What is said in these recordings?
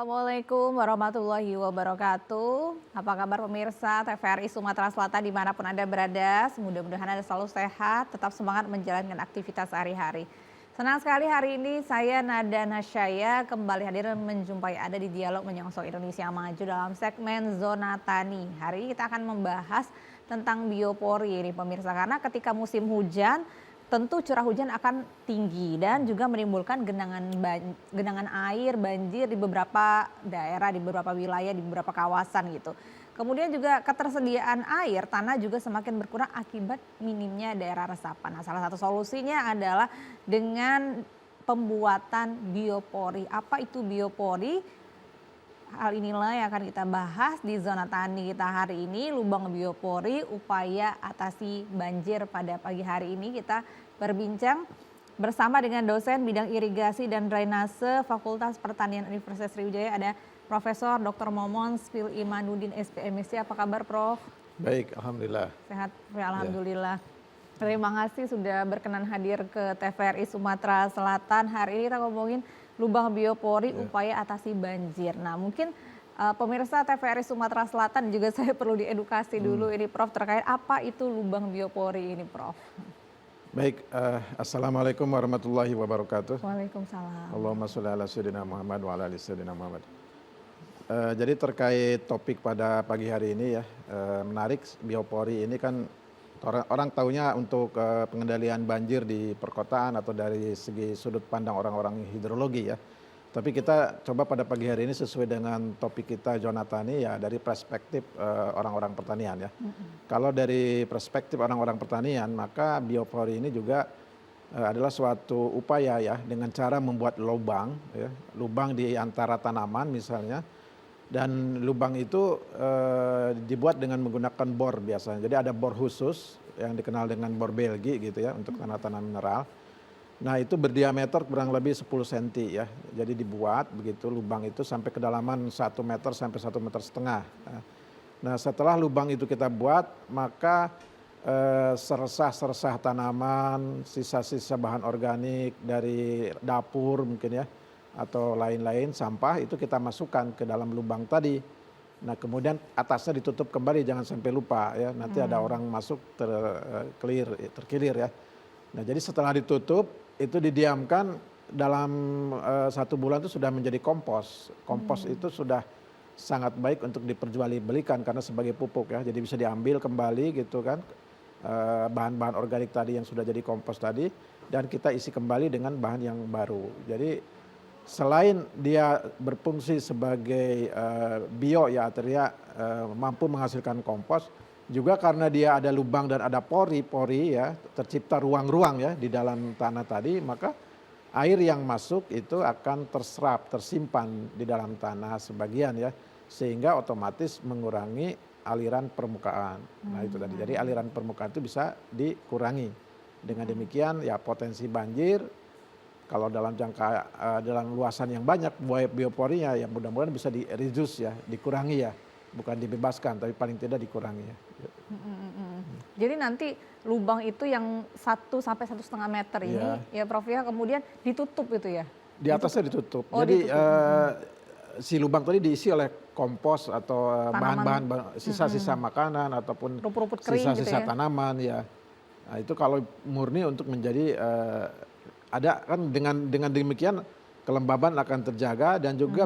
Assalamualaikum warahmatullahi wabarakatuh. Apa kabar pemirsa TVRI Sumatera Selatan dimanapun Anda berada. Mudah-mudahan Anda selalu sehat, tetap semangat menjalankan aktivitas sehari-hari. Senang sekali hari ini saya Nada Nasyaya kembali hadir dan menjumpai Anda di Dialog Menyongsong Indonesia Maju dalam segmen Zona Tani. Hari ini kita akan membahas tentang biopori ini pemirsa, karena ketika musim hujan tentu curah hujan akan tinggi dan juga menimbulkan genangan air, banjir di beberapa daerah, di beberapa wilayah, di beberapa kawasan gitu. Kemudian juga ketersediaan air tanah juga semakin berkurang akibat minimnya daerah resapan. Nah, salah satu solusinya adalah dengan pembuatan biopori. Apa itu biopori? Hal inilah yang akan kita bahas di Zona Tani kita hari ini, lubang biopori, upaya atasi banjir. Pada pagi hari ini kita berbincang bersama dengan dosen bidang irigasi dan drainase Fakultas Pertanian Universitas Sriwijaya, ada Profesor Dr. Momon Spil Imanuddin SPMC. Apa kabar Prof? Baik, Alhamdulillah. Sehat, ya, Alhamdulillah. Terima kasih sudah berkenan hadir ke TVRI Sumatera Selatan. Hari ini kita ngomongin lubang biopori, upaya atasi banjir. Nah, mungkin pemirsa TVRI Sumatera Selatan juga saya perlu diedukasi dulu ini Prof terkait apa itu lubang biopori ini Prof. Baik, Assalamualaikum warahmatullahi wabarakatuh. Waalaikumsalam. Allahumma sholli ala sayyidina Muhammad wa ala ali sayyidina Muhammad. Jadi terkait topik pada pagi hari ini ya, menarik. Biopori ini kan orang taunya untuk pengendalian banjir di perkotaan atau dari segi sudut pandang orang-orang hidrologi ya. Tapi kita coba pada pagi hari ini sesuai dengan topik kita Zona Tani ya, dari perspektif orang-orang pertanian ya. Kalau dari perspektif orang-orang pertanian, maka biopori ini juga adalah suatu upaya ya, dengan cara membuat lubang ya, lubang di antara tanaman misalnya. Dan lubang itu dibuat dengan menggunakan bor biasanya. Jadi ada bor khusus yang dikenal dengan bor Belgi gitu ya, untuk tanah-tanah mineral. Nah itu berdiameter kurang lebih 10 cm ya. Jadi dibuat begitu lubang itu sampai kedalaman 1 meter sampai 1,5 meter. Nah setelah lubang itu kita buat, maka seresah-seresah tanaman, sisa-sisa bahan organik dari dapur mungkin ya, atau lain-lain sampah itu kita masukkan ke dalam lubang tadi. Nah kemudian atasnya ditutup kembali, jangan sampai lupa ya, nanti ada orang masuk terkilir ya. Nah jadi setelah ditutup itu didiamkan dalam 1 bulan itu sudah menjadi kompos. Kompos itu sudah sangat baik untuk diperjualbelikan karena sebagai pupuk ya, jadi bisa diambil kembali gitu kan, bahan-bahan organik tadi yang sudah jadi kompos tadi, dan kita isi kembali dengan bahan yang baru. Jadi selain dia berfungsi sebagai bio ya, artinya mampu menghasilkan kompos, juga karena dia ada lubang dan ada pori-pori ya, tercipta ruang-ruang ya di dalam tanah tadi, maka air yang masuk itu akan terserap, tersimpan di dalam tanah sebagian ya, sehingga otomatis mengurangi aliran permukaan. Nah itu tadi, jadi aliran permukaan itu bisa dikurangi. Dengan demikian ya potensi banjir, kalau dalam dalam luasan yang banyak bioporinya ya mudah-mudahan bisa di-reduce ya, dikurangi ya. Bukan dibebaskan, tapi paling tidak dikurangi ya. Jadi nanti lubang itu yang 1 sampai 1,5 meter ini ya Prof ya, kemudian ditutup itu ya? Di atasnya ditutup. Oh, jadi ditutup. si lubang tadi diisi oleh kompos atau bahan-bahan sisa-sisa makanan ataupun rumput-rumput kering sisa-sisa gitu ya? tanaman ya. Nah itu kalau murni untuk menjadi ada kan, dengan demikian kelembaban akan terjaga dan juga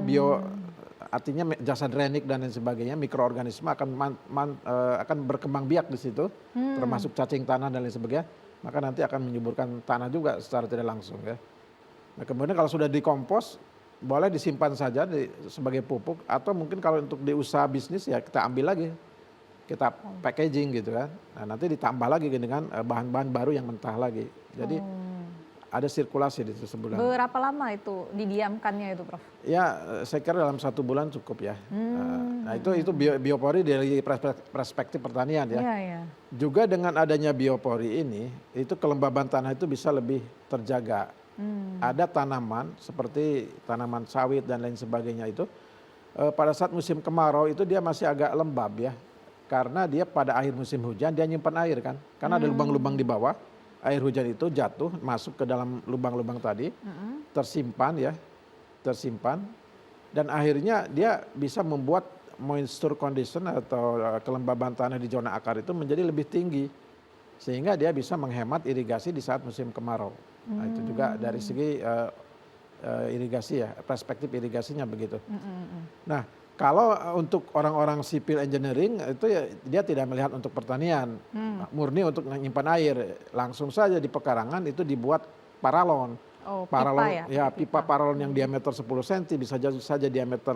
artinya jasa drainik dan lain sebagainya, mikroorganisme akan berkembang biak di situ, termasuk cacing tanah dan lain sebagainya, maka nanti akan menyuburkan tanah juga secara tidak langsung ya. Nah kemudian kalau sudah dikompos, boleh disimpan saja sebagai pupuk, atau mungkin kalau untuk di usaha bisnis ya kita ambil lagi, kita packaging gitu kan. Nah nanti ditambah lagi dengan bahan-bahan baru yang mentah lagi. Jadi ada sirkulasi di sebulan. Berapa lama itu didiamkannya itu Prof? Ya saya kira dalam 1 bulan cukup ya. Nah itu biopori dari perspektif pertanian ya. Juga dengan adanya biopori ini, itu kelembaban tanah itu bisa lebih terjaga. Ada tanaman seperti tanaman sawit dan lain sebagainya itu, pada saat musim kemarau itu dia masih agak lembab ya. Karena dia pada akhir musim hujan dia nyimpan air kan. Karena ada lubang-lubang di bawah. Air hujan itu jatuh masuk ke dalam lubang-lubang tadi, tersimpan ya, tersimpan. dan akhirnya dia bisa membuat moisture condition atau kelembaban tanah di zona akar itu menjadi lebih tinggi sehingga dia bisa menghemat irigasi di saat musim kemarau. Nah, itu juga dari segi irigasi ya, perspektif irigasinya begitu. Nah, kalau untuk orang-orang civil engineering itu ya dia tidak melihat untuk pertanian, murni untuk menyimpan air. Langsung saja di pekarangan itu dibuat paralon. Oh, pipa Paralon ya? ya, Pakai pipa paralon yang diameter 10 cm bisa saja diameter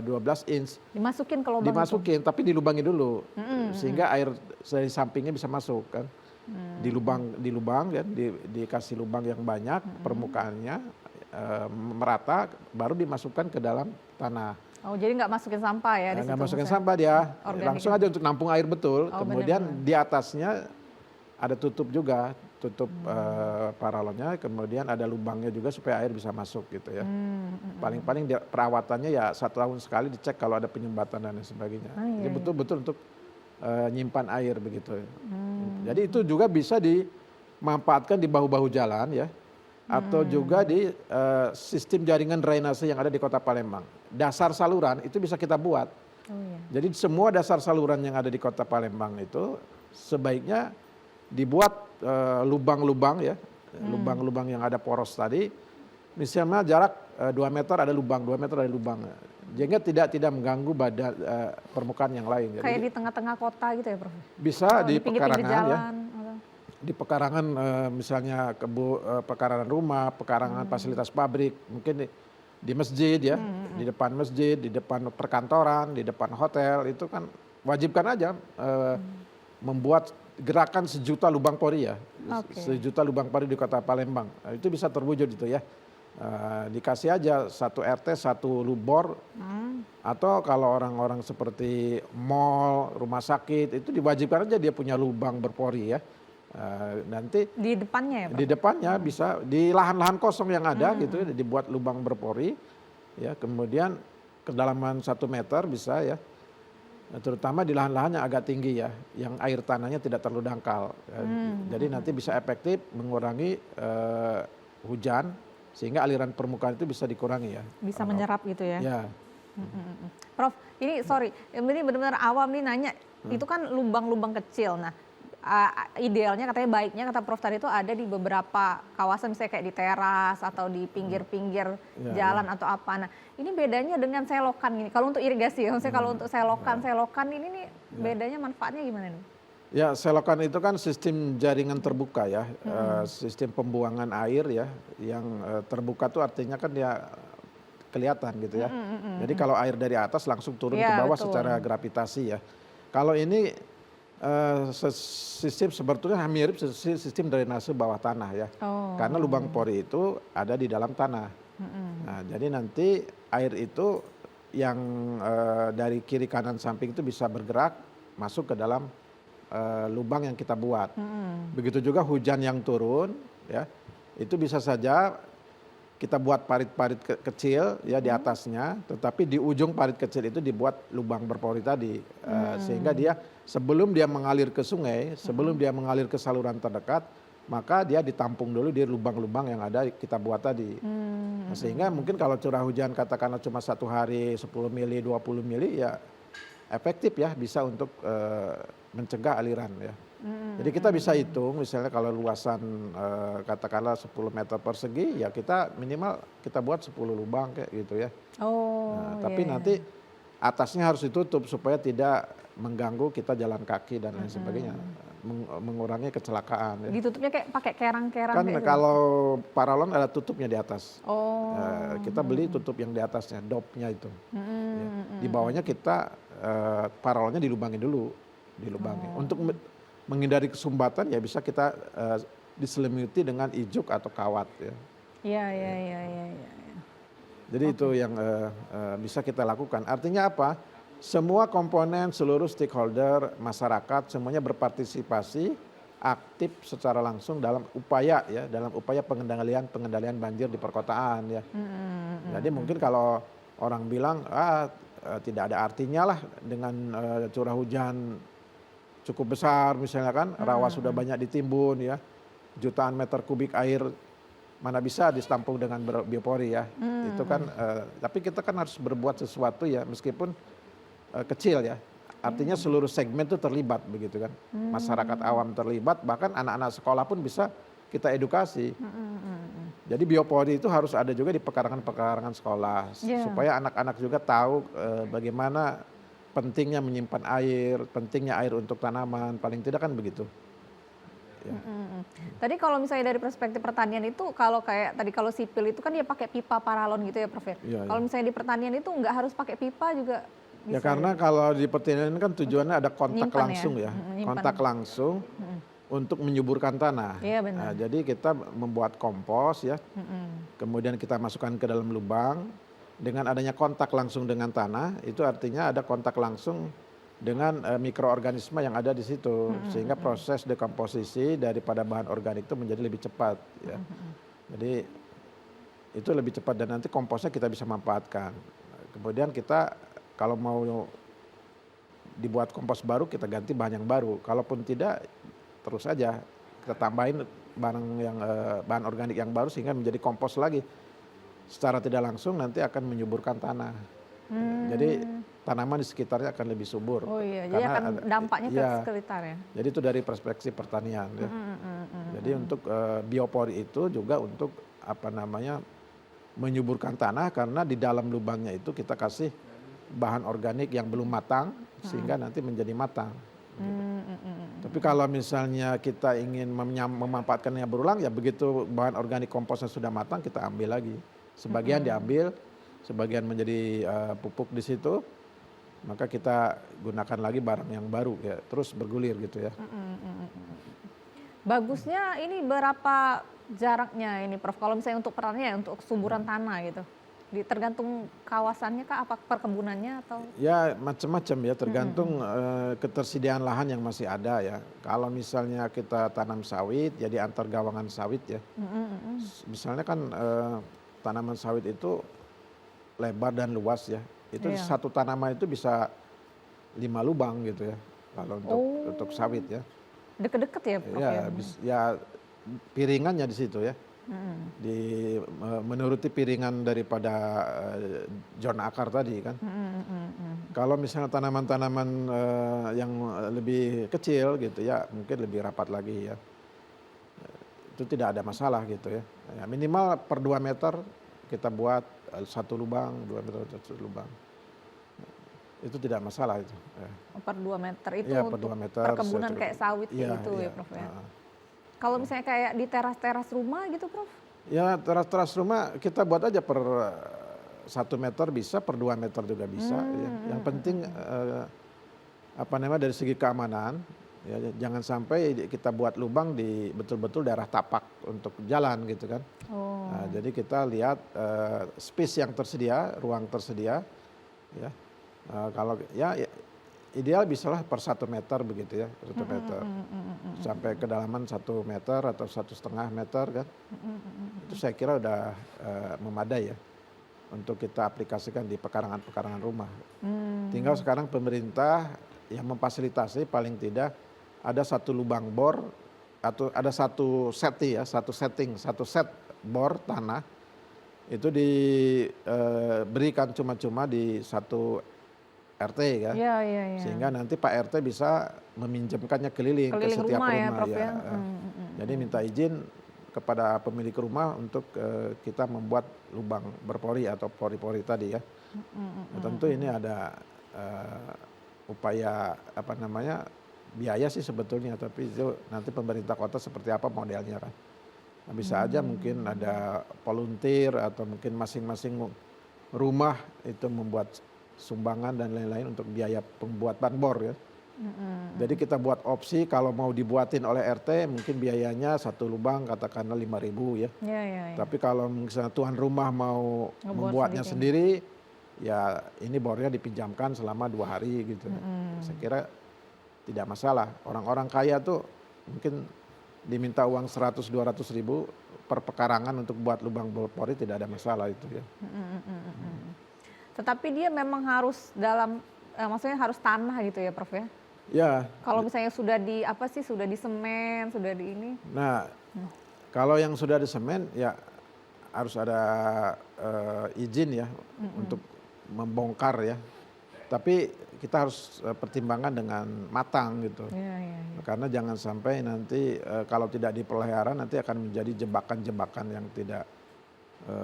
12 inch. Dimasukin ke lubang itu? Dimasukin tapi dilubangi dulu sehingga air dari sampingnya bisa masuk kan. Di lubang ya, dikasih lubang yang banyak permukaannya merata baru dimasukkan ke dalam tanah. Oh, jadi nggak masukin sampah ya di situ? Nggak masukin maksudnya? sampah dia, Organik langsung ya? aja untuk nampung air betul. Oh, Kemudian benar-benar. di atasnya ada tutup juga, tutup paralonnya, kemudian ada lubangnya juga supaya air bisa masuk gitu ya. Paling-paling perawatannya ya 1 tahun sekali dicek kalau ada penyumbatan dan lain sebagainya. Oh, iya, Jadi iya. betul-betul untuk nyimpan air begitu. Jadi itu juga bisa dimanfaatkan di bahu-bahu jalan ya, atau juga di sistem jaringan drainase yang ada di Kota Palembang. Dasar saluran itu bisa kita buat. Oh, iya. Jadi semua dasar saluran yang ada di Kota Palembang itu sebaiknya dibuat lubang-lubang ya, lubang-lubang yang ada poros tadi. Misalnya jarak 2 meter ada lubang, 2 meter ada lubang. Sehingga tidak mengganggu badan permukaan yang lain. Kayak di tengah-tengah kota gitu ya, Prof? Bisa Atau di pinggir-pinggir pekarangan ya. jalan, atau? Di pekarangan misalnya pekarangan rumah, pekarangan fasilitas pabrik, mungkin di masjid ya, di depan masjid, di depan perkantoran, di depan hotel itu kan wajibkan aja membuat gerakan 1.000.000 lubang pori ya, Oke. 1.000.000 lubang pori di Kota Palembang. Itu bisa terwujud itu ya. Dikasih aja 1 RT 1 lubor, atau kalau orang-orang seperti mall, rumah sakit itu diwajibkan aja dia punya lubang berpori ya. Nanti Di depannya ya, Prof? di depannya bisa di lahan-lahan kosong yang ada gitu ya, dibuat lubang berpori ya, kemudian kedalaman 1 meter bisa ya, terutama di lahan-lahan yang agak tinggi ya, yang air tanahnya tidak terlalu dangkal. Jadi nanti bisa efektif mengurangi hujan sehingga aliran permukaan itu bisa dikurangi ya. Bisa menyerap gitu ya? Ya. Prof, ini sorry, ini benar-benar awam nih nanya, itu kan lubang-lubang kecil. Nah, idealnya katanya baiknya kata Prof tadi itu ada di beberapa kawasan misalnya kayak di teras atau di pinggir-pinggir jalan atau apa. Nah, ini bedanya dengan selokan ini. Kalau untuk irigasi ya, maksudnya kalau untuk selokan ini nih bedanya manfaatnya gimana nih? Ya, selokan itu kan sistem jaringan terbuka ya, sistem pembuangan air ya, yang terbuka tuh artinya kan dia kelihatan gitu ya. Jadi kalau air dari atas langsung turun ke Iya, bawah betul. secara gravitasi ya. Kalau ini sistem sebetulnya mirip sistem drainase bawah tanah ya. Oh. Karena lubang pori itu ada di dalam tanah. Nah, jadi nanti air itu yang dari kiri kanan samping itu bisa bergerak masuk ke dalam lubang yang kita buat. Begitu juga hujan yang turun ya, itu bisa saja kita buat parit-parit kecil ya di atasnya, tetapi di ujung parit kecil itu dibuat lubang berpori tadi, sehingga dia sebelum dia mengalir ke sungai, sebelum dia mengalir ke saluran terdekat, maka dia ditampung dulu di lubang-lubang yang ada kita buat tadi. Nah, sehingga mungkin kalau curah hujan katakanlah cuma 1 hari 10 mili, 20 mili ya efektif ya, bisa untuk mencegah aliran ya. Jadi kita bisa hitung misalnya kalau luasan katakanlah 10 meter persegi ya kita minimal kita buat 10 lubang kayak gitu ya. Oh, Nah, tapi iya. nanti atasnya harus ditutup supaya tidak mengganggu kita jalan kaki dan lain sebagainya, mengurangi kecelakaan ya. Ditutupnya kayak pakai kerang-kerang Kan kayak gitu? kalau paralon ada tutupnya di atas. Oh. Kita beli tutup yang di atasnya, dopnya itu. Ya. Di bawahnya kita paralonnya dilubangi dulu, dilubangi. Untuk menghindari kesumbatan ya bisa kita diselimuti dengan ijuk atau kawat ya. Iya. Jadi itu yang bisa kita lakukan. Artinya apa? Semua komponen, seluruh stakeholder, masyarakat semuanya berpartisipasi aktif secara langsung dalam upaya pengendalian banjir di perkotaan ya. Jadi mungkin kalau orang bilang tidak ada artinya lah dengan curah hujan cukup besar misalnya kan, rawa sudah banyak ditimbun ya, jutaan meter kubik air mana bisa ditampung dengan biopori ya. Itu kan, tapi kita kan harus berbuat sesuatu ya meskipun kecil ya. Artinya seluruh segmen itu terlibat begitu kan. Masyarakat awam terlibat, bahkan anak-anak sekolah pun bisa kita edukasi. Jadi biopori itu harus ada juga di pekarangan-pekarangan sekolah supaya anak-anak juga tahu bagaimana pentingnya menyimpan air, pentingnya air untuk tanaman, paling tidak kan begitu. Ya. Tadi kalau misalnya dari perspektif pertanian itu kalau kayak tadi kalau sipil itu kan dia pakai pipa paralon gitu ya Prof ya. Iya, Kalau iya. misalnya di pertanian itu nggak harus pakai pipa juga Ya bisa. karena kalau di pertanian kan tujuannya ada kontak Nyimpan ya? langsung ya, Nyimpan. kontak langsung untuk menyuburkan tanah. Iya, benar. Nah, jadi kita membuat kompos ya, kemudian kita masukkan ke dalam lubang. Dengan adanya kontak langsung dengan tanah, itu artinya ada kontak langsung dengan mikroorganisme yang ada di situ, sehingga proses dekomposisi daripada bahan organik itu menjadi lebih cepat. Ya. Jadi itu lebih cepat dan nanti komposnya kita bisa manfaatkan. Kemudian kita kalau mau dibuat kompos baru kita ganti bahan yang baru. Kalaupun tidak terus aja kita tambahin bahan organik yang baru sehingga menjadi kompos lagi. Secara tidak langsung nanti akan menyuburkan tanah. Jadi tanaman di sekitarnya akan lebih subur. Oh iya, jadi akan dampaknya ke sekitar ya. Jadi itu dari perspektif pertanian ya. Jadi untuk biopori itu juga untuk menyuburkan tanah karena di dalam lubangnya itu kita kasih bahan organik yang belum matang sehingga nanti menjadi matang. Tapi kalau misalnya kita ingin memanfaatkannya berulang ya begitu bahan organik komposnya sudah matang kita ambil lagi. Sebagian diambil, sebagian menjadi pupuk di situ, maka kita gunakan lagi barang yang baru ya terus bergulir gitu ya. Bagusnya ini berapa jaraknya ini Prof? Kalau misalnya untuk pertanian untuk suburan tanah gitu. Tergantung kawasannya kah, apa perkebunannya atau? Ya macam-macam ya tergantung ketersediaan lahan yang masih ada ya. Kalau misalnya kita tanam sawit jadi antar gawangan sawit ya. Misalnya kan tanaman sawit itu lebar dan luas ya. Itu satu tanaman itu bisa 5 lubang gitu ya. Kalau untuk sawit ya. Deket-deket ya Prof? Ya piringannya di situ ya. Menuruti piringan daripada zona akar tadi kan. Kalau misalnya tanaman-tanaman yang lebih kecil gitu ya mungkin lebih rapat lagi ya. Itu tidak ada masalah gitu ya. Minimal per 2 meter kita buat 1 lubang, 2 meter 1 lubang. Itu tidak masalah itu. Per 2 meter itu Ya, per untuk 2 meter, perkebunan kayak sawit gitu ya Prof ya. Kalau misalnya kayak di teras-teras rumah gitu Prof? Ya teras-teras rumah kita buat aja per 1 meter bisa, per 2 meter juga bisa. Ya. Yang penting dari segi keamanan, ya, jangan sampai kita buat lubang di betul-betul daerah tapak untuk jalan gitu kan. Nah, jadi kita lihat space yang tersedia, ruang tersedia, ya. Kalau ya ideal bisalah per 1 meter begitu ya, 1 meter. Sampai kedalaman 1 meter atau 1,5 meter kan. Itu saya kira udah memadai ya untuk kita aplikasikan di pekarangan-pekarangan rumah. Tinggal sekarang pemerintah yang memfasilitasi paling tidak ada 1 lubang bor atau ada satu set bor tanah itu diberikan cuma-cuma di 1 RT kan. Iya. Sehingga nanti Pak RT bisa meminjamkannya keliling ke setiap rumah. Ya, rumah Prof, ya. Jadi minta izin kepada pemilik rumah untuk kita membuat lubang berpori atau pori-pori tadi ya. Tentu ini ada upaya biaya sih sebetulnya, tapi itu nanti pemerintah kota seperti apa modelnya kan. Nah, bisa aja mungkin ada volunteer atau mungkin masing-masing rumah itu membuat sumbangan dan lain-lain untuk biaya pembuatan bor ya. Jadi kita buat opsi kalau mau dibuatin oleh RT mungkin biayanya 1 lubang katakanlah 5.000 ya. Tapi kalau misalnya tuan rumah mau membuatnya sendiri ya ini bornya dipinjamkan selama 2 hari gitu. Saya kira tidak masalah. Orang-orang kaya tuh mungkin diminta uang 100-200 ribu per pekarangan untuk buat lubang pori tidak ada masalah itu ya. Tetapi dia memang harus maksudnya harus tanah gitu ya Prof ya? Ya. Kalau misalnya sudah sudah di semen, sudah di ini? Nah, kalau yang sudah di semen ya harus ada izin ya untuk membongkar ya. Tapi kita harus pertimbangkan dengan matang gitu. Iya, iya, iya. Karena jangan sampai nanti kalau tidak dipelihara nanti akan menjadi jebakan-jebakan yang tidak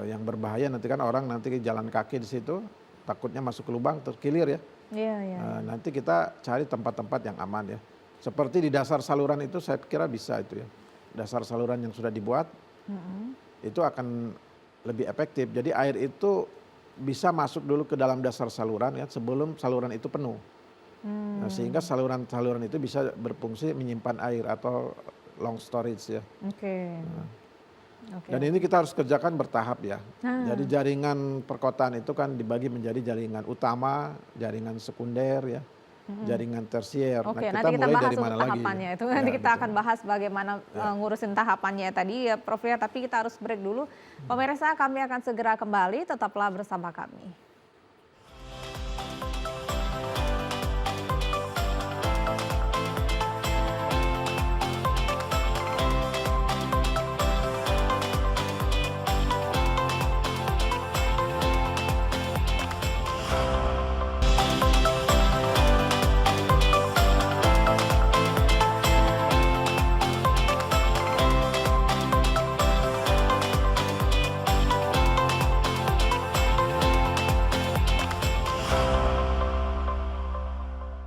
yang berbahaya. Nanti kan orang nanti jalan kaki di situ takutnya masuk ke lubang terkilir ya. Iya, iya. Nanti kita cari tempat-tempat yang aman ya. Seperti di dasar saluran itu saya kira bisa itu ya. Dasar saluran yang sudah dibuat itu akan lebih efektif. Jadi air itu bisa masuk dulu ke dalam dasar saluran ya sebelum saluran itu penuh. Nah, sehingga saluran-saluran itu bisa berfungsi menyimpan air atau long storage ya. Oke. Oke. Dan ini kita harus kerjakan bertahap ya. Nah. Jadi jaringan perkotaan itu kan dibagi menjadi jaringan utama, jaringan sekunder ya, jaringan tersier. Oke, Nah, nanti kita mulai bahas dari untuk mana lagi? tahapannya itu. Ya, Nanti kita betul. akan bahas bagaimana ngurusin tahapannya tadi ya Prof ya. Tapi kita harus break dulu. Pemirsa, kami akan segera kembali. Tetaplah bersama kami.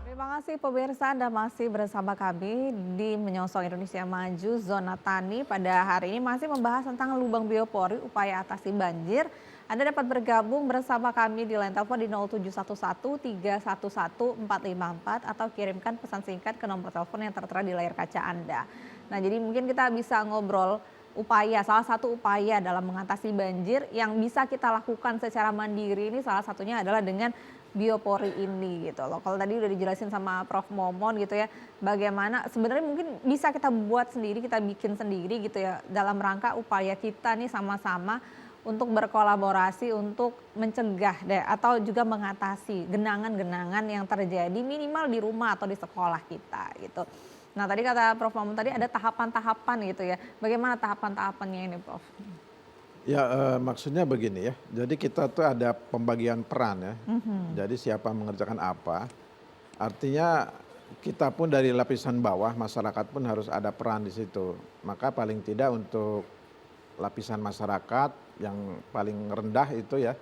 Terima kasih pemirsa, Anda masih bersama kami di Menyongsong Indonesia Maju Zona Tani. Pada hari ini masih membahas tentang lubang biopori, upaya atasi banjir. Anda dapat bergabung bersama kami di line telepon di 0711 311 454 atau kirimkan pesan singkat ke nomor telepon yang tertera di layar kaca Anda. Nah, jadi mungkin kita bisa ngobrol salah satu upaya dalam mengatasi banjir yang bisa kita lakukan secara mandiri ini salah satunya adalah dengan biopori ini gitu loh. Kalau tadi udah dijelasin sama Prof Momon gitu ya, bagaimana sebenarnya mungkin bisa kita buat sendiri, kita bikin sendiri gitu ya dalam rangka upaya kita nih sama-sama untuk berkolaborasi untuk mencegah deh atau juga mengatasi genangan-genangan yang terjadi minimal di rumah atau di sekolah kita gitu. Nah, tadi kata Prof Momon tadi ada tahapan-tahapan gitu ya. Bagaimana tahapan-tahapannya ini, Prof? Ya maksudnya begini ya, jadi kita tuh ada pembagian peran ya, jadi siapa mengerjakan apa, artinya kita pun dari lapisan bawah, masyarakat pun harus ada peran di situ. Maka paling tidak untuk lapisan masyarakat yang paling rendah itu ya,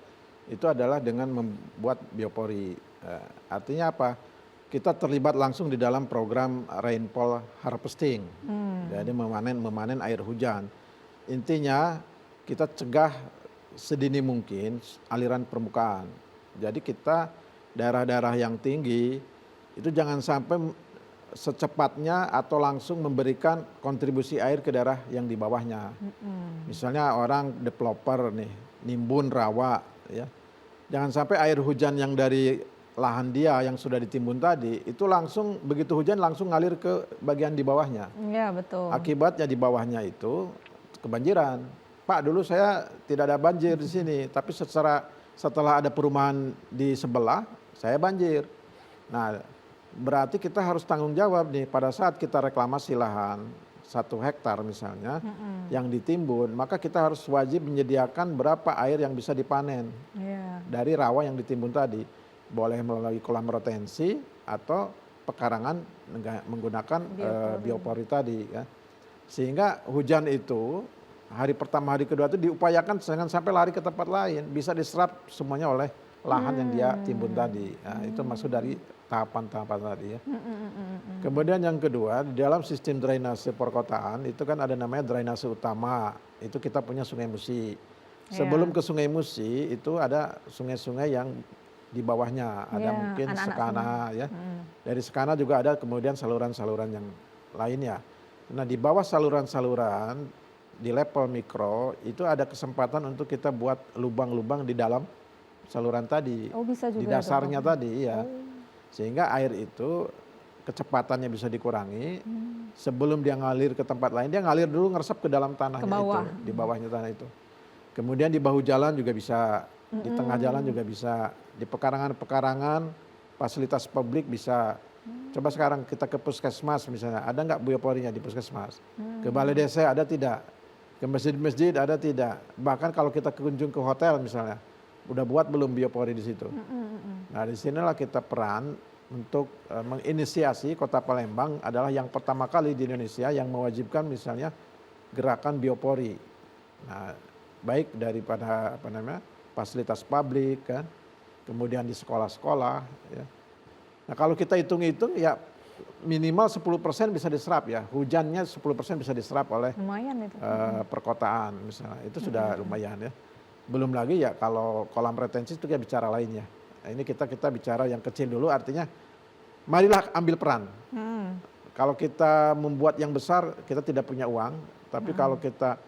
itu adalah dengan membuat biopori. Artinya apa? Kita terlibat langsung di dalam program rainfall harvesting, jadi memanen air hujan. Intinya kita cegah sedini mungkin aliran permukaan. Jadi kita daerah-daerah yang tinggi itu jangan sampai secepatnya atau langsung memberikan kontribusi air ke daerah yang di bawahnya. Misalnya orang developer nih, nimbun rawa ya. Jangan sampai air hujan yang dari lahan dia yang sudah ditimbun tadi itu langsung begitu hujan langsung ngalir ke bagian di bawahnya. Iya, betul. Akibatnya di bawahnya itu kebanjiran. Pak, dulu saya tidak ada banjir di sini, tapi setelah ada perumahan di sebelah, saya banjir. Nah, berarti kita harus tanggung jawab nih pada saat kita reklamasi lahan 1 hektar misalnya yang ditimbun, maka kita harus wajib menyediakan berapa air yang bisa dipanen dari rawa yang ditimbun tadi. Boleh melalui kolam retensi atau pekarangan menggunakan biopori tadi ya. Sehingga hujan itu hari pertama, hari kedua itu diupayakan jangan sampai lari ke tempat lain, bisa diserap semuanya oleh lahan yang dia timbun tadi. Nah, itu maksud dari tahapan-tahapan tadi ya. Kemudian yang kedua, di dalam sistem drainase perkotaan itu kan ada namanya drainase utama. Itu kita punya Sungai Musi. Sebelum ke Sungai Musi itu ada sungai-sungai yang di bawahnya, ada mungkin Sekana ya. Dari Sekana juga ada kemudian saluran-saluran yang lainnya. Nah, di bawah saluran-saluran di level mikro itu ada kesempatan untuk kita buat lubang-lubang di dalam saluran tadi. Oh, bisa juga di dasarnya itu, tadi ya. Sehingga air itu kecepatannya bisa dikurangi. Sebelum dia ngalir ke tempat lain, dia ngalir dulu ngeresap ke dalam tanahnya itu, di bawahnya tanah itu. Kemudian di bahu jalan juga bisa, di tengah jalan juga bisa, di pekarangan-pekarangan fasilitas publik bisa. Coba sekarang kita ke puskesmas misalnya, ada nggak bioporinya di puskesmas? Ke balai desa ada tidak? Ke masjid-masjid ada tidak? Bahkan kalau kita kunjung ke hotel misalnya, udah buat belum biopori di situ? Nah, di sinilah kita peran untuk menginisiasi Kota Palembang adalah yang pertama kali di Indonesia yang mewajibkan misalnya gerakan biopori. Nah, baik daripada fasilitas publik kan, kemudian di sekolah-sekolah ya. Nah, kalau kita hitung-hitung ya minimal 10% bisa diserap ya. Hujannya 10% bisa diserap oleh Lumayan itu. perkotaan misalnya. Itu sudah lumayan ya. Belum lagi ya kalau kolam retensi itu ya bicara lainnya. Nah, ini kita bicara yang kecil dulu, artinya marilah ambil peran. Kalau kita membuat yang besar kita tidak punya uang, tapi kalau kita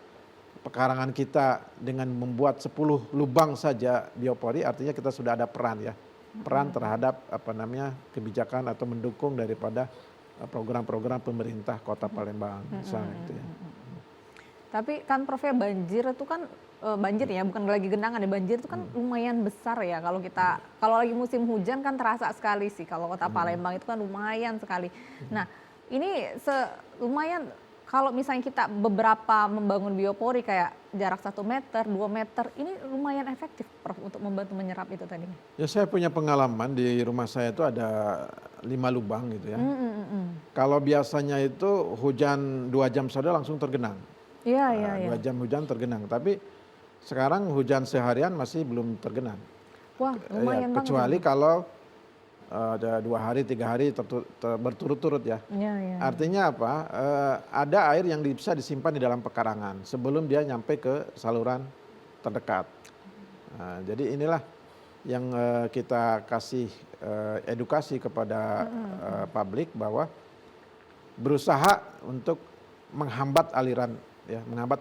pekarangan kita dengan membuat 10 lubang saja biopori, artinya kita sudah ada peran ya. Peran terhadap kebijakan atau mendukung daripada program-program pemerintah Kota Palembang misalnya gitu ya. Tapi kan Prof ya banjir itu kan banjir ya, bukan lagi genangan ya, banjir itu kan lumayan besar ya kalau lagi musim hujan kan terasa sekali sih kalau Kota Palembang itu kan lumayan sekali. Nah, ini lumayan kalau misalnya kita beberapa membangun biopori kayak jarak 1 meter, 2 meter, ini lumayan efektif Prof untuk membantu menyerap itu tadi. Ya saya punya pengalaman di rumah saya itu ada 5 lubang gitu ya. Kalau biasanya itu hujan 2 jam saja langsung tergenang. Iya, 2 jam hujan tergenang, tapi sekarang hujan seharian masih belum tergenang. Wah, lumayan banget. Kecuali kalau ada 2 hari, 3 hari berturut-turut ya. Iya. Artinya apa? Ada air yang bisa disimpan di dalam pekarangan sebelum dia nyampe ke saluran terdekat. Nah, jadi inilah yang kita kasih edukasi kepada publik bahwa berusaha untuk menghambat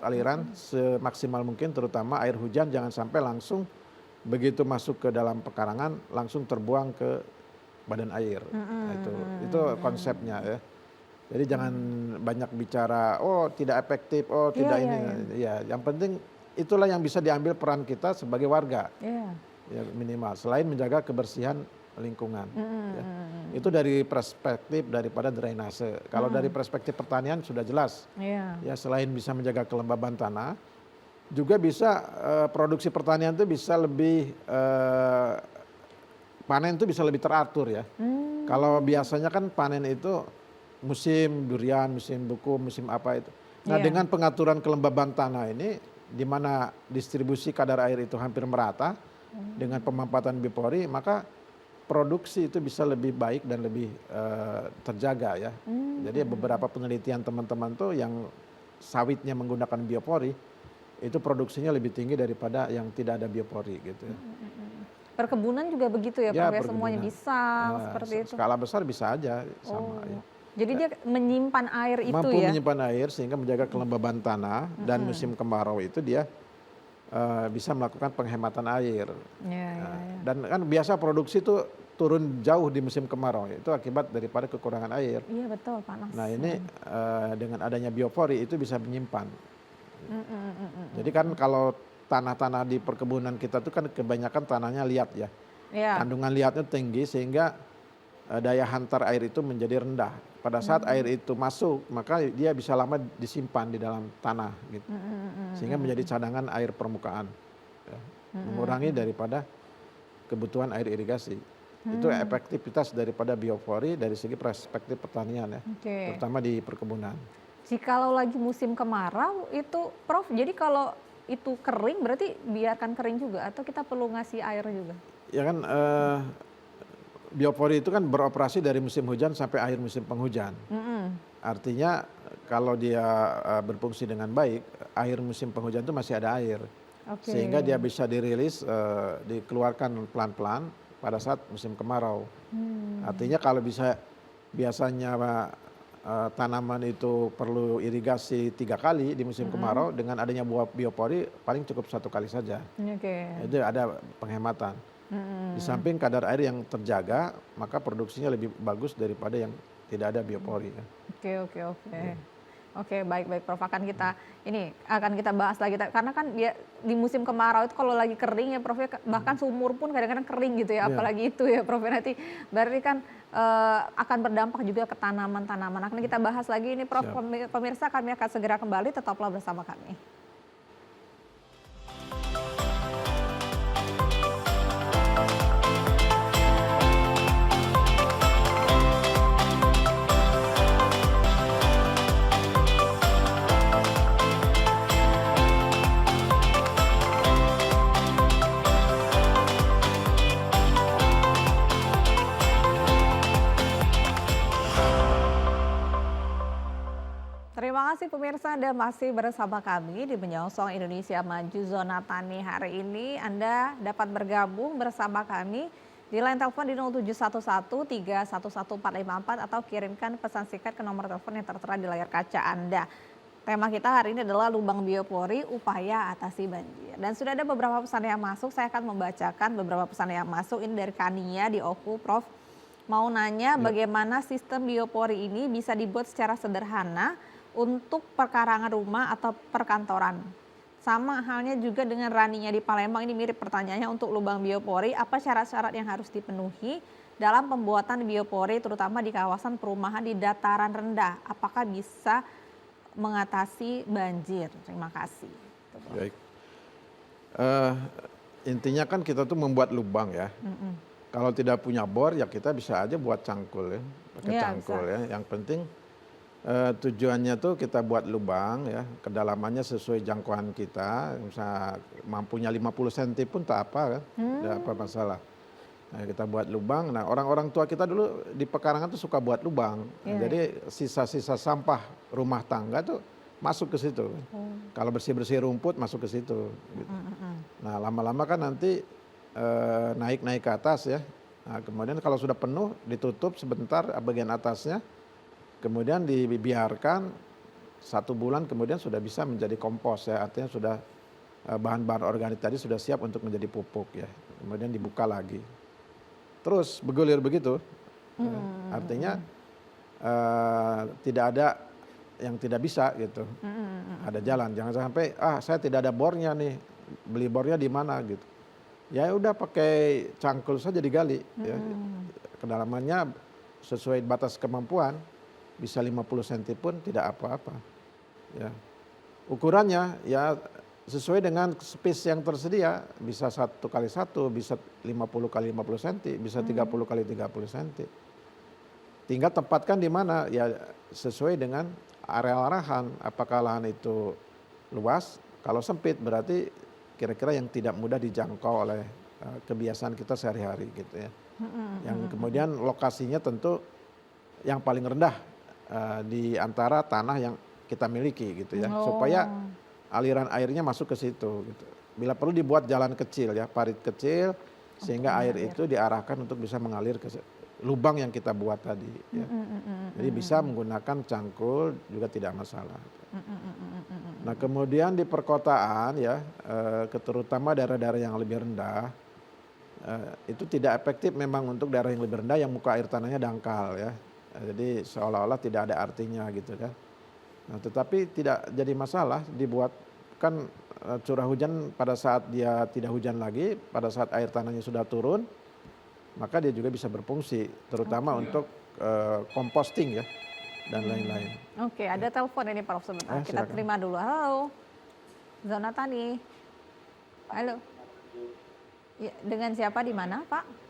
aliran semaksimal mungkin, terutama air hujan jangan sampai langsung begitu masuk ke dalam pekarangan langsung terbuang ke badan air. Nah, itu konsepnya ya. Jadi jangan banyak bicara tidak efektif, tidak ini. Ya, yang penting itulah yang bisa diambil peran kita sebagai warga. Ya, minimal selain menjaga kebersihan lingkungan. Ya. Itu dari perspektif daripada drainase. Kalau dari perspektif pertanian sudah jelas. Ya, selain bisa menjaga kelembaban tanah, juga bisa produksi pertanian itu bisa lebih panen itu bisa lebih teratur ya. Kalau biasanya kan panen itu musim durian, musim buku, musim apa itu. Nah, dengan pengaturan kelembaban tanah ini di mana distribusi kadar air itu hampir merata dengan pemanfaatan biopori, maka produksi itu bisa lebih baik dan lebih terjaga ya. Jadi beberapa penelitian teman-teman tuh yang sawitnya menggunakan biopori itu produksinya lebih tinggi daripada yang tidak ada biopori gitu ya. Perkebunan juga begitu ya, Prof ya, semuanya bisa seperti itu. Skala besar bisa aja sama ya. Jadi dia menyimpan air itu mampu ya. menyimpan air sehingga menjaga kelembaban tanah dan musim kemarau itu dia bisa melakukan penghematan air. Dan kan biasa produksi itu turun jauh di musim kemarau, itu akibat daripada kekurangan air. Iya betul, panas. Nah ini dengan adanya biopori itu bisa menyimpan. Jadi kan kalau tanah-tanah di perkebunan kita tuh kan kebanyakan tanahnya liat ya. Kandungan liatnya tinggi sehingga daya hantar air itu menjadi rendah. Pada saat air itu masuk maka dia bisa lama disimpan di dalam tanah gitu. Sehingga menjadi cadangan air permukaan. Ya. Mengurangi daripada kebutuhan air irigasi. Itu efektivitas daripada biopori dari segi perspektif pertanian ya. Terutama di perkebunan. Jikalau lagi musim kemarau itu Prof, jadi kalau itu kering berarti biarkan kering juga atau kita perlu ngasih air juga? Ya kan biopori itu kan beroperasi dari musim hujan sampai akhir musim penghujan. Artinya kalau dia berfungsi dengan baik, akhir musim penghujan itu masih ada air. Sehingga dia bisa dirilis, dikeluarkan pelan-pelan pada saat musim kemarau. Artinya kalau biasanya tanaman itu perlu irigasi 3 kali di musim kemarau, dengan adanya buah biopori paling cukup 1 kali saja. Itu ada penghematan. Di samping kadar air yang terjaga, maka produksinya lebih bagus daripada yang tidak ada biopori. Oke, baik Prof, akan kita bahas lagi karena kan dia di musim kemarau itu kalau lagi kering ya Prof ya, bahkan sumur pun kadang-kadang kering gitu ya, apalagi itu ya Prof, nanti berarti kan akan berdampak juga ke tanaman-tanaman. Akan kita bahas lagi ini Prof. Pemirsa, kami akan segera kembali, tetaplah bersama kami. Terima kasih pemirsa, Anda masih bersama kami di Menyongsong Indonesia Maju Zona Tani. Hari ini Anda dapat bergabung bersama kami di line telepon di 0711311454 atau kirimkan pesan singkat ke nomor telepon yang tertera di layar kaca Anda. Tema kita hari ini adalah lubang biopori, upaya atasi banjir. Dan sudah ada beberapa pesan yang masuk, saya akan membacakan beberapa pesan yang masuk. Ini dari Kania di Oku, Prof. Mau nanya bagaimana sistem biopori ini bisa dibuat secara sederhana untuk perkarangan rumah atau perkantoran. Sama halnya juga dengan Raninya di Palembang, ini mirip pertanyaannya untuk lubang biopori, apa syarat-syarat yang harus dipenuhi dalam pembuatan biopori terutama di kawasan perumahan di dataran rendah, apakah bisa mengatasi banjir? Terima kasih. Baik. Intinya kan kita tuh membuat lubang ya. Kalau tidak punya bor ya kita bisa aja buat cangkul ya, pakai cangkul ya. Yang penting tujuannya tuh kita buat lubang ya, kedalamannya sesuai jangkauan kita, misalnya mampunya 50 cm pun tak apa kan, tidak apa masalah. Nah, kita buat lubang, nah orang-orang tua kita dulu di pekarangan tuh suka buat lubang, jadi sisa-sisa sampah rumah tangga tuh masuk ke situ. Kalau bersih-bersih rumput masuk ke situ. Gitu. Nah lama-lama kan nanti naik-naik ke atas ya, nah, kemudian kalau sudah penuh ditutup sebentar bagian atasnya, kemudian dibiarkan 1 bulan kemudian sudah bisa menjadi kompos ya, artinya sudah bahan-bahan organik tadi sudah siap untuk menjadi pupuk ya, kemudian dibuka lagi, terus bergulir begitu, artinya tidak ada yang tidak bisa gitu, ada jalan, jangan sampai saya tidak ada bornya nih, beli bornya di mana gitu, ya udah pakai cangkul saja digali, ya. Kedalamannya sesuai batas kemampuan. Bisa 50 cm pun tidak apa-apa. Ya. Ukurannya ya sesuai dengan space yang tersedia, bisa 1 kali 1, bisa 50 kali 50 cm, bisa 30 kali 30 cm. Tinggal tempatkan di mana ya sesuai dengan area lahan, apakah lahan itu luas, kalau sempit berarti kira-kira yang tidak mudah dijangkau oleh kebiasaan kita sehari-hari gitu ya. Yang kemudian lokasinya tentu yang paling rendah di antara tanah yang kita miliki gitu ya, supaya aliran airnya masuk ke situ gitu. Bila perlu dibuat jalan kecil ya, parit kecil, sehingga air itu diarahkan untuk bisa mengalir ke lubang yang kita buat tadi ya. Jadi bisa menggunakan cangkul juga tidak masalah. Nah kemudian di perkotaan ya, terutama daerah-daerah yang lebih rendah, itu tidak efektif memang untuk daerah yang lebih rendah yang muka air tanahnya dangkal ya. Jadi seolah-olah tidak ada artinya gitu kan. Nah, tetapi tidak jadi masalah dibuat kan curah hujan pada saat dia tidak hujan lagi, pada saat air tanahnya sudah turun, maka dia juga bisa berfungsi, terutama untuk composting ya dan lain-lain. Oke, ada telepon ini Prof sebentar. Kita Silakan. terima dulu. Halo, Zona Tani. Halo. Ya, dengan siapa di mana Pak?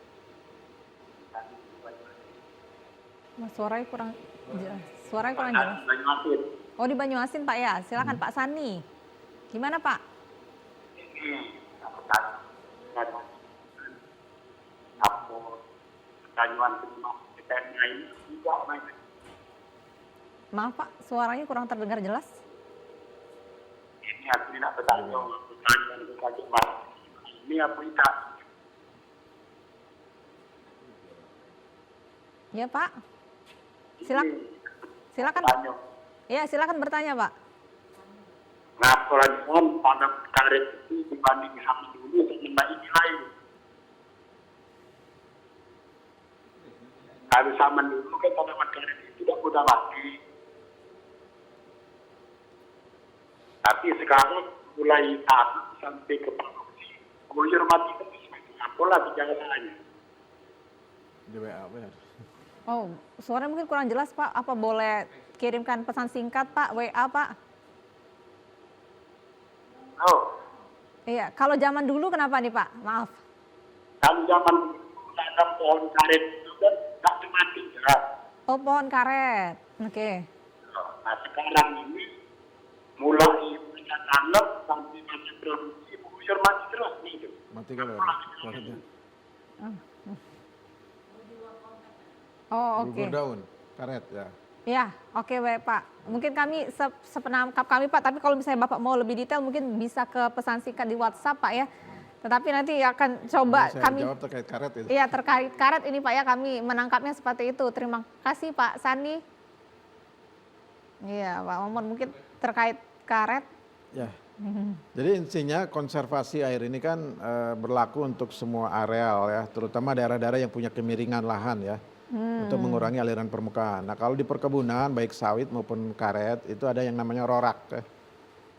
Suaranya kurang jelas. Suaranya kurang jelas. Oh di Banyuasin Pak ya. Silakan Pak Sani. Gimana Pak? Maaf Pak, suaranya kurang terdengar jelas. Ini aku tidak bertanya, ini aku tidak. Ya Pak. Silakan. Ya, silakan bertanya, Pak. Nah, pelan-pelan pada karet itu dibanding sama dulu sama ini lain. Kalau sama dulu kan tanaman karet itu tidak mudah mati. Tapi sekarang mulai tanam sampai ke produksi, guyur mati kan apalah jangan salahnya. Di WA benar. Oh, suara mungkin kurang jelas Pak. Apa boleh kirimkan pesan singkat Pak, WA Pak? Oh. Iya, kalau zaman dulu kenapa nih Pak? Maaf. Kalau zaman dulu tanam pohon karet itu kan tak mati ya. Oh, pohon karet. Oke. Nah sekarang ini mulai kita tanam sampai masih produksi guyur mati terus nih. Mati kalau karetnya. Oh, oke. Gugur daun, karet ya. Ya, oke baik Pak. Mungkin kami sepenangkap kami Pak, tapi kalau misalnya Bapak mau lebih detail mungkin bisa ke pesan singkat di WhatsApp Pak ya. Tetapi nanti akan Ini coba saya kami, jawab terkait karet itu. iya terkait karet ini Pak ya, kami menangkapnya seperti itu. Terima kasih Pak Sani. Iya Pak Momon, mungkin terkait karet. Ya. Jadi intinya konservasi air ini kan berlaku untuk semua areal ya, terutama daerah-daerah yang punya kemiringan lahan ya, untuk mengurangi aliran permukaan. Nah kalau di perkebunan baik sawit maupun karet itu ada yang namanya rorak ya.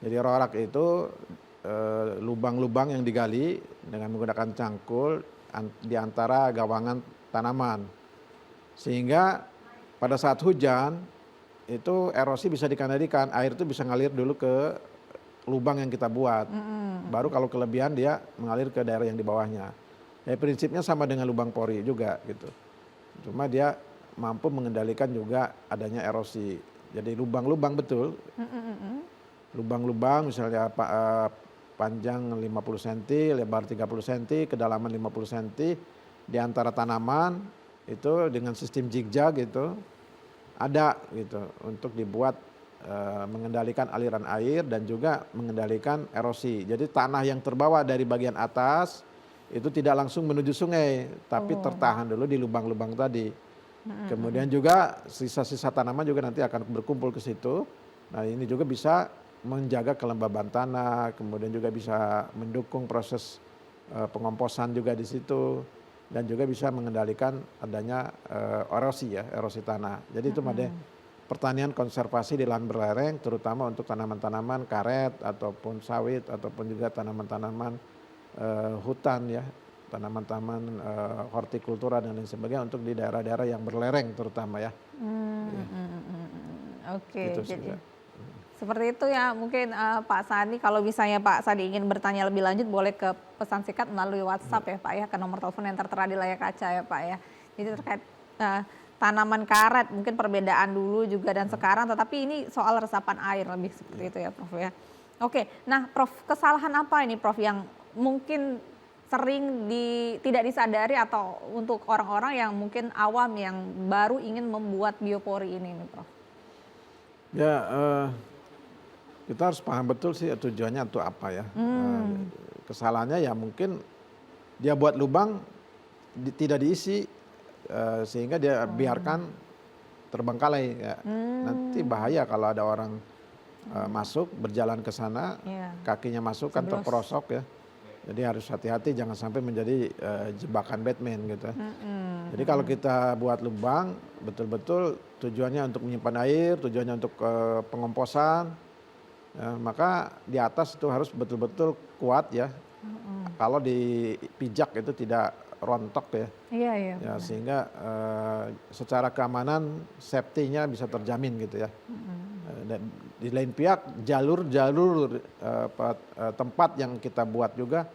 Jadi rorak itu lubang-lubang yang digali dengan menggunakan cangkul di antara gawangan tanaman. Sehingga pada saat hujan itu erosi bisa dikendalikan, air itu bisa ngalir dulu ke lubang yang kita buat. Baru kalau kelebihan dia mengalir ke daerah yang di bawahnya. Ya prinsipnya sama dengan lubang pori juga gitu. Cuma dia mampu mengendalikan juga adanya erosi. Jadi lubang-lubang betul. Lubang-lubang misalnya panjang 50 cm, lebar 30 cm, kedalaman 50 cm di antara tanaman itu dengan sistem zigzag gitu ada gitu untuk dibuat mengendalikan aliran air dan juga mengendalikan erosi. Jadi tanah yang terbawa dari bagian atas itu tidak langsung menuju sungai, tapi tertahan dulu di lubang-lubang tadi. Kemudian juga sisa-sisa tanaman juga nanti akan berkumpul ke situ. Nah ini juga bisa menjaga kelembaban tanah, kemudian juga bisa mendukung proses pengomposan juga di situ. Dan juga bisa mengendalikan adanya erosi ya, erosi tanah. Jadi itu pertanian konservasi di lahan berlereng terutama untuk tanaman-tanaman karet ataupun sawit ataupun juga tanaman-tanaman hutan ya, tanaman-tanaman hortikultura dan lain sebagainya untuk di daerah-daerah yang berlereng terutama ya. Oke, Gitu jadi saja. seperti itu ya mungkin Pak Sani, kalau misalnya Pak Sani ingin bertanya lebih lanjut boleh ke pesan singkat melalui WhatsApp ya Pak ya, ke nomor telepon yang tertera di layar kaca ya Pak ya. Jadi terkait tanaman karet mungkin perbedaan dulu juga dan sekarang, tetapi ini soal resapan air lebih seperti itu ya Prof ya. Oke, nah Prof, kesalahan apa ini Prof yang mungkin sering tidak disadari atau untuk orang-orang yang mungkin awam yang baru ingin membuat biopori ini nih Prof? Ya kita harus paham betul sih tujuannya untuk apa ya. Kesalahannya ya mungkin dia buat lubang tidak diisi sehingga dia biarkan terbengkalai ya. Nanti bahaya kalau ada orang masuk berjalan ke sana, kakinya masuk kan terperosok ya. Jadi harus hati-hati jangan sampai menjadi jebakan Batman gitu. Jadi kalau kita buat lubang betul-betul tujuannya untuk menyimpan air, tujuannya untuk pengomposan, ya, maka di atas itu harus betul-betul kuat ya. Kalau dipijak itu tidak rontok ya. Iya, iya. Ya sehingga secara keamanan safety-nya bisa terjamin gitu ya. Dan di lain pihak jalur-jalur tempat yang kita buat juga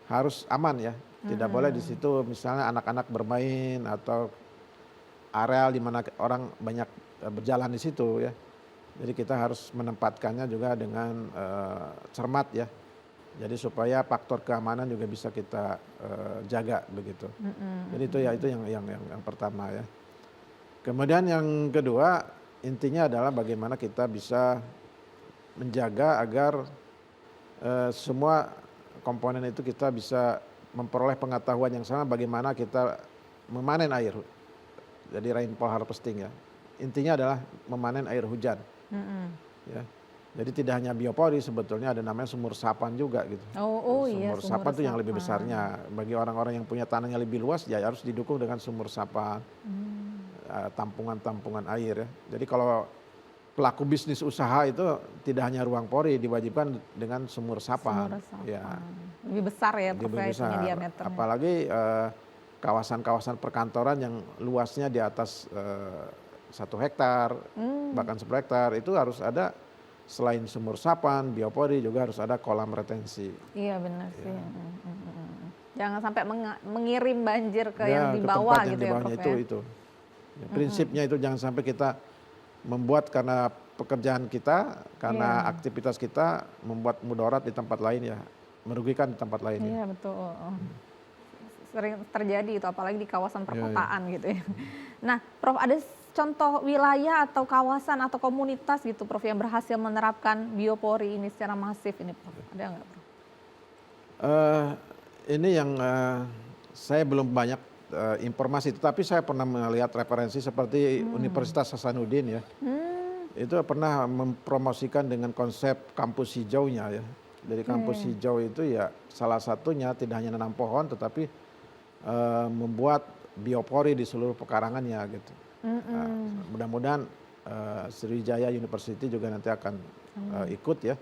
harus aman ya. Tidak boleh di situ misalnya anak-anak bermain atau areal di mana orang banyak berjalan di situ ya. Jadi kita harus menempatkannya juga dengan cermat ya. Jadi supaya faktor keamanan juga bisa kita jaga begitu. Jadi itu yang pertama ya. Kemudian yang kedua intinya adalah bagaimana kita bisa menjaga agar semua komponen itu kita bisa memperoleh pengetahuan yang sama bagaimana kita memanen air. Jadi rainfall harvesting ya. Intinya adalah memanen air hujan. Ya. Jadi tidak hanya biopori, sebetulnya ada namanya sumur resapan juga gitu. Iya, Sumur resapan itu yang lebih besarnya. Bagi orang-orang yang punya tanahnya lebih luas ya harus didukung dengan sumur resapan. Tampungan-tampungan air ya. Jadi kalau pelaku bisnis usaha itu tidak hanya ruang pori, diwajibkan dengan sumur resapan. Ya. Lebih besar ya Lebih Prof, besar. diameternya. Apalagi kawasan-kawasan perkantoran yang luasnya di atas 1 hektar, bahkan 10 hektar, itu harus ada selain sumur resapan, biopori juga harus ada kolam retensi. Iya benar sih. Jangan sampai mengirim banjir ke Ya, yang di ke bawah tempat yang gitu di ya bawahnya Prof ya. itu. Ya, prinsipnya itu jangan sampai kita membuat karena pekerjaan kita, karena aktivitas kita membuat mudarat di tempat lain ya, merugikan di tempat lain ya. Iya betul. Sering terjadi itu apalagi di kawasan perkotaan gitu ya. Nah Prof, ada contoh wilayah atau kawasan atau komunitas gitu Prof yang berhasil menerapkan biopori ini secara masif ini Prof? Ada nggak Prof? Ini yang saya belum banyak informasi, tetapi saya pernah melihat referensi seperti Universitas Hasanuddin ya. Itu pernah mempromosikan dengan konsep kampus hijaunya ya. Jadi kampus hijau itu ya salah satunya tidak hanya nanam pohon, tetapi membuat biopori di seluruh pekarangannya gitu. Mudah-mudahan Sriwijaya University juga nanti akan ikut ya.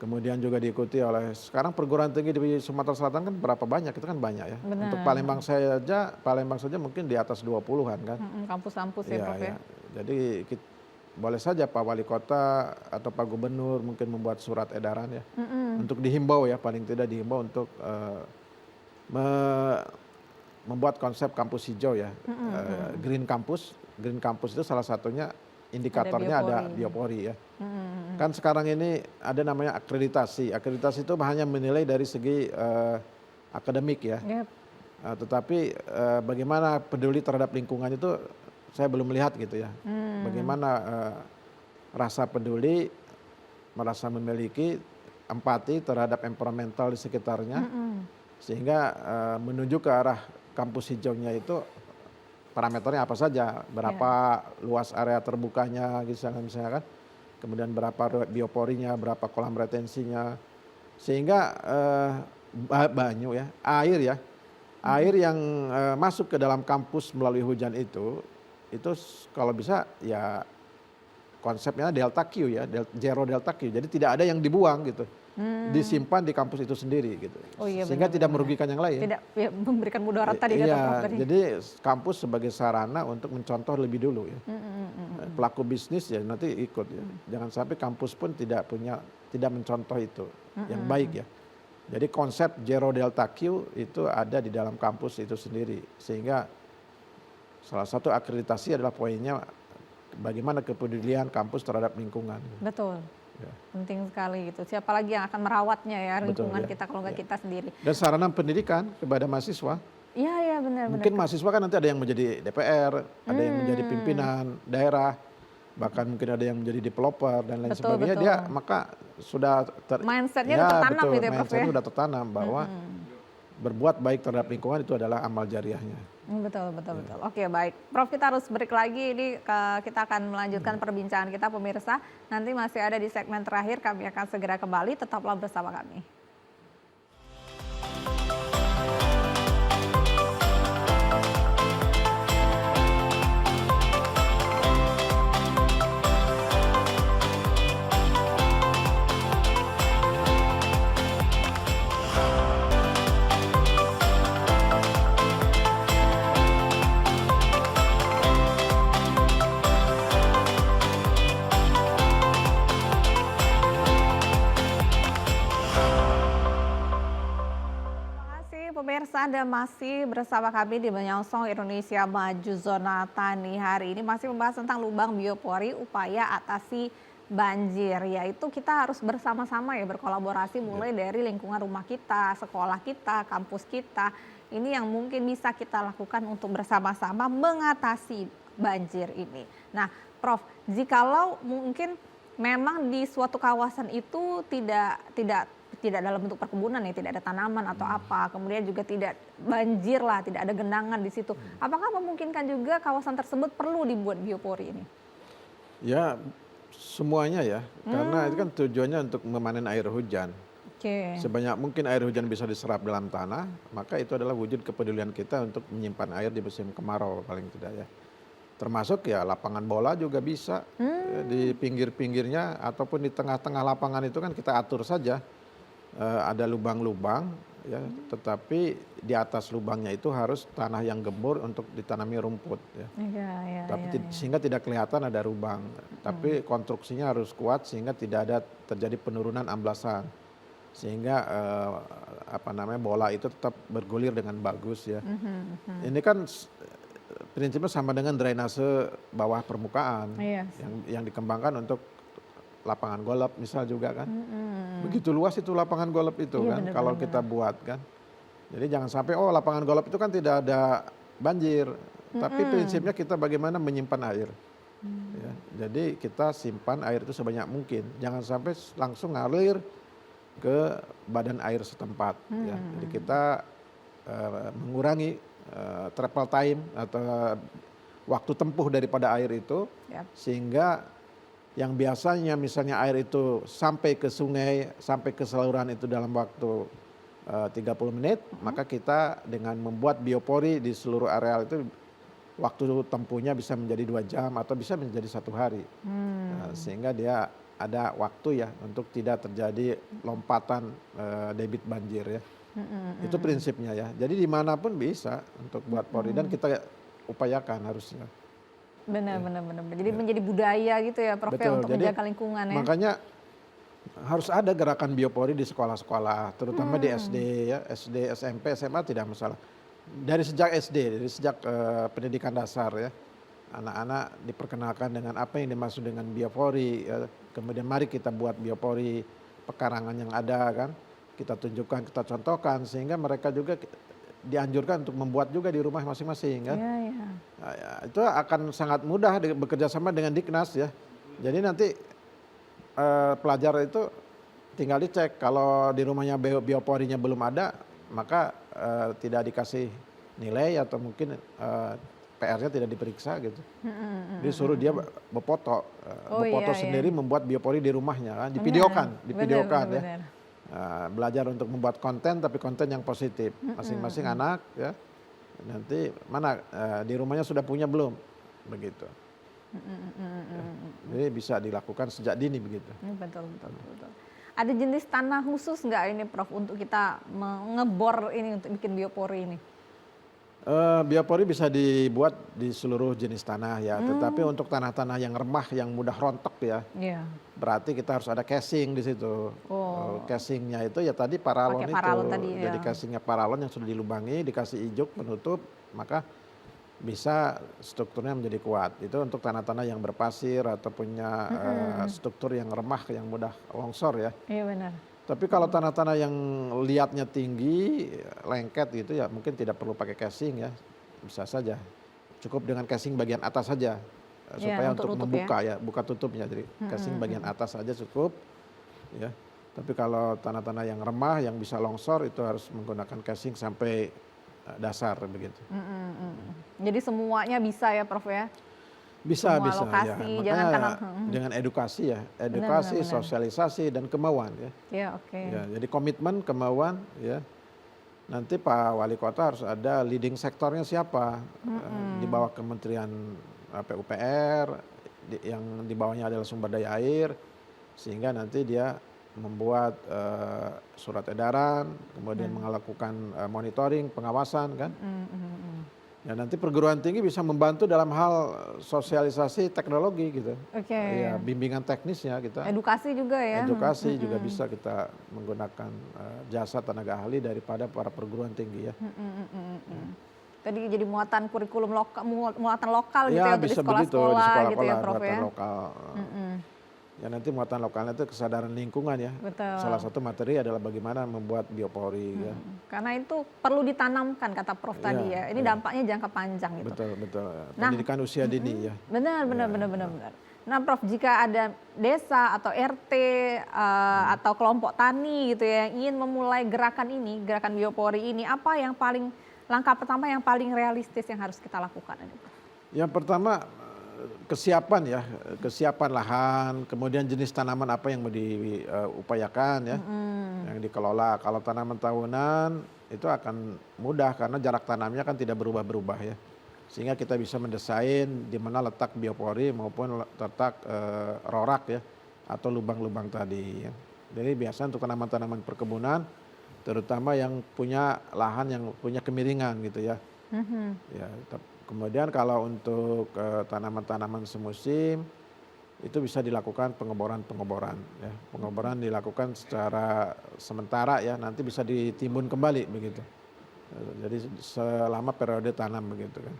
Kemudian juga diikuti oleh sekarang perguruan tinggi di Sumatera Selatan kan berapa banyak, itu kan banyak ya. Benar. Untuk Palembang saja mungkin di atas 20-an kan. Kampus-kampus ya Iya, Prof ya. iya. Jadi boleh saja Pak Wali Kota atau Pak Gubernur mungkin membuat surat edaran ya. Untuk dihimbau ya, paling tidak dihimbau untuk membuat konsep kampus hijau ya. Green Campus. Green Campus itu salah satunya indikatornya ada biopori ya. Kan sekarang ini ada namanya akreditasi. Akreditasi itu hanya menilai dari segi akademik ya. Yep. Tetapi bagaimana peduli terhadap lingkungan itu saya belum melihat gitu ya. Bagaimana rasa peduli, merasa memiliki empati terhadap environmental di sekitarnya. Sehingga menuju ke arah kampus hijaunya itu parameternya apa saja, berapa luas area terbukanya misalnya kan, kemudian berapa bioporinya, berapa kolam retensinya, sehingga banyu ya, air yang masuk ke dalam kampus melalui hujan itu kalau bisa ya konsepnya delta Q ya, zero delta Q, jadi tidak ada yang dibuang gitu. Disimpan di kampus itu sendiri gitu. Oh iya, sehingga benar, tidak merugikan yang lain. Tidak ya, memberikan mudarat tadi kata Prof Iya, tadi. jadi kampus sebagai sarana untuk mencontoh lebih dulu ya. Pelaku bisnis ya nanti ikut ya. Jangan sampai kampus pun tidak mencontoh itu yang baik ya. Jadi konsep zero delta Q itu ada di dalam kampus itu sendiri. Sehingga salah satu akreditasi adalah poinnya bagaimana kepedulian kampus terhadap lingkungan. Betul. Ya. Penting sekali gitu. Siapa lagi yang akan merawatnya ya lingkungan Betul, ya. kita kalau nggak kita sendiri. Dan sarana pendidikan kepada mahasiswa. Iya iya benar. Mungkin mahasiswa kan nanti ada yang menjadi DPR, ada yang menjadi pimpinan daerah, bahkan mungkin ada yang menjadi developer dan lain sebagainya. Dia maka sudah mindsetnya udah tertanam gitu ya Prof ya. mindsetnya sudah tertanam bahwa berbuat baik terhadap lingkungan itu adalah amal jariahnya. Betul. Oke baik, Prof kita harus break lagi. Ini kita akan melanjutkan perbincangan kita pemirsa. Nanti masih ada di segmen terakhir, kami akan segera kembali. Tetaplah bersama kami. Pemirsa, Anda masih bersama kami di Menyongsong Indonesia Maju Zona Tani. Hari ini masih membahas tentang lubang biopori, upaya atasi banjir. Yaitu kita harus bersama-sama ya berkolaborasi mulai dari lingkungan rumah kita, sekolah kita, kampus kita. Ini yang mungkin bisa kita lakukan untuk bersama-sama mengatasi banjir ini. Nah, Prof, jikalau mungkin memang di suatu kawasan itu tidak dalam bentuk perkebunan ya, tidak ada tanaman atau apa, kemudian juga tidak banjir lah, tidak ada genangan di situ. Apakah memungkinkan juga kawasan tersebut perlu dibuat biopori ini? Ya semuanya ya, karena itu kan tujuannya untuk memanen air hujan. Sebanyak mungkin air hujan bisa diserap dalam tanah, maka itu adalah wujud kepedulian kita untuk menyimpan air di musim kemarau paling tidak ya. Termasuk ya lapangan bola juga bisa, di pinggir-pinggirnya ataupun di tengah-tengah lapangan itu kan kita atur saja. Ada lubang-lubang ya, tetapi di atas lubangnya itu harus tanah yang gembur untuk ditanami rumput ya. Sehingga tidak kelihatan ada lubang, tapi konstruksinya harus kuat sehingga tidak ada terjadi penurunan amblasan, sehingga bola itu tetap bergulir dengan bagus ya. Ini kan prinsipnya sama dengan drainase bawah permukaan yang dikembangkan untuk lapangan golf misal juga kan. Begitu luas itu lapangan golf itu kan kalau kita buat kan. Jadi jangan sampai lapangan golf itu kan tidak ada banjir. tapi prinsipnya kita bagaimana menyimpan air. Ya, jadi kita simpan air itu sebanyak mungkin, jangan sampai langsung ngalir ke badan air setempat. Ya. Jadi kita mengurangi travel time atau waktu tempuh daripada air itu, sehingga yang biasanya misalnya air itu sampai ke sungai, sampai ke saluran itu dalam waktu 30 menit, maka kita dengan membuat biopori di seluruh areal itu waktu tempuhnya bisa menjadi 2 jam atau bisa menjadi 1 hari. Sehingga dia ada waktu ya untuk tidak terjadi lompatan debit banjir ya. Itu prinsipnya ya. Jadi dimanapun bisa untuk buat pori dan kita upayakan harusnya. Benar. Jadi menjadi budaya gitu ya Prof ya, untuk menjaga lingkungan ya. Makanya harus ada gerakan biopori di sekolah-sekolah, terutama di SD ya, SD, SMP, SMA tidak masalah. Dari sejak SD, dari sejak pendidikan dasar ya, anak-anak diperkenalkan dengan apa yang dimaksud dengan biopori. Ya. Kemudian mari kita buat biopori pekarangan yang ada kan, kita tunjukkan, kita contohkan sehingga mereka juga dianjurkan untuk membuat juga di rumah masing-masing kan. Nah, ya, itu akan sangat mudah bekerja sama dengan Diknas ya. Jadi nanti pelajar itu tinggal dicek kalau di rumahnya bioporinya belum ada, maka tidak dikasih nilai atau mungkin PR-nya tidak diperiksa gitu. Disuruh dia befoto sendiri membuat biopori di rumahnya kan, divideokan ya. Belajar untuk membuat konten tapi konten yang positif. Masing-masing anak ya. Nanti mana di rumahnya sudah punya belum? Begitu. Jadi bisa dilakukan sejak dini begitu. Betul. Ada jenis tanah khusus nggak ini Prof untuk kita mengebor ini untuk bikin biopori ini? Biopori bisa dibuat di seluruh jenis tanah ya, tetapi untuk tanah-tanah yang remah, yang mudah rontok ya, berarti kita harus ada casing di situ. Casingnya itu ya tadi paralon itu, jadi casingnya paralon yang sudah dilubangi, dikasih ijuk penutup, maka bisa strukturnya menjadi kuat. Itu untuk tanah-tanah yang berpasir atau punya struktur yang remah, yang mudah longsor ya. Iya benar. Tapi kalau tanah-tanah yang liatnya tinggi, lengket gitu ya mungkin tidak perlu pakai casing ya, bisa saja. Cukup dengan casing bagian atas saja, supaya untuk membuka ya, buka tutupnya. Jadi casing bagian atas saja cukup ya. Tapi kalau tanah-tanah yang remah, yang bisa longsor itu harus menggunakan casing sampai dasar begitu. Jadi semuanya bisa ya Prof ya? Bisa lokasi, ya. Makanya dengan edukasi ya, edukasi, sosialisasi dan kemauan ya. Ya, jadi komitmen, kemauan ya. Nanti Pak Wali Kota harus ada leading sektornya siapa, di bawah Kementerian PUPR, yang di bawahnya adalah sumber daya air, sehingga nanti dia membuat surat edaran, kemudian melakukan monitoring, pengawasan kan. Ya, nanti perguruan tinggi bisa membantu dalam hal sosialisasi teknologi gitu. Ya, bimbingan teknisnya kita. Edukasi juga ya. Edukasi juga bisa kita menggunakan jasa tenaga ahli daripada para perguruan tinggi ya. Tadi jadi muatan kurikulum lokal, muatan lokal gitu ya untuk bisa di sekolah-sekolah gitu ya Prof ya. Lokal. Ya nanti muatan lokalnya itu kesadaran lingkungan ya. Betul. Salah satu materi adalah bagaimana membuat biopori ya. Karena itu perlu ditanamkan kata Prof tadi ya. Ini dampaknya jangka panjang gitu. Betul. Pendidikan usia dini ya. Benar. Nah Prof, jika ada desa atau RT atau kelompok tani gitu ya yang ingin memulai gerakan ini, gerakan biopori ini, apa yang langkah pertama yang paling realistis yang harus kita lakukan? Yang pertama kesiapan lahan, kemudian jenis tanaman apa yang mau diupayakan ya, yang dikelola. Kalau tanaman tahunan itu akan mudah karena jarak tanamnya kan tidak berubah-berubah ya, sehingga kita bisa mendesain di mana letak biopori maupun letak rorak ya, atau lubang-lubang tadi. Ya. Jadi biasa untuk tanaman-tanaman perkebunan, terutama yang punya lahan yang punya kemiringan gitu ya. Ya, kemudian kalau untuk tanaman-tanaman semusim itu bisa dilakukan pengeboran ya. Pengeboran dilakukan secara sementara ya, nanti bisa ditimbun kembali begitu. Jadi selama periode tanam begitu kan.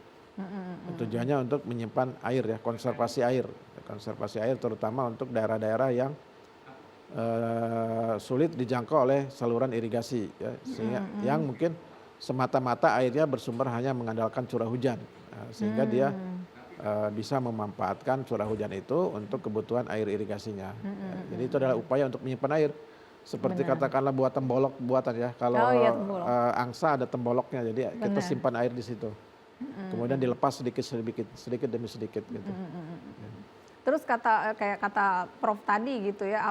Tujuannya untuk menyimpan air ya, konservasi air. Konservasi air terutama untuk daerah-daerah yang sulit dijangkau oleh saluran irigasi ya. Sehingga yang mungkin semata-mata airnya bersumber hanya mengandalkan curah hujan. sehingga dia bisa memanfaatkan curah hujan itu untuk kebutuhan air irigasinya. Jadi itu adalah upaya untuk menyimpan air. Seperti katakanlah buat tembolok buatan ya. Kalau tembolok. angsa ada temboloknya, jadi kita Benar. simpan air di situ. Kemudian dilepas sedikit demi sedikit gitu. Terus kayak kata Prof tadi gitu ya,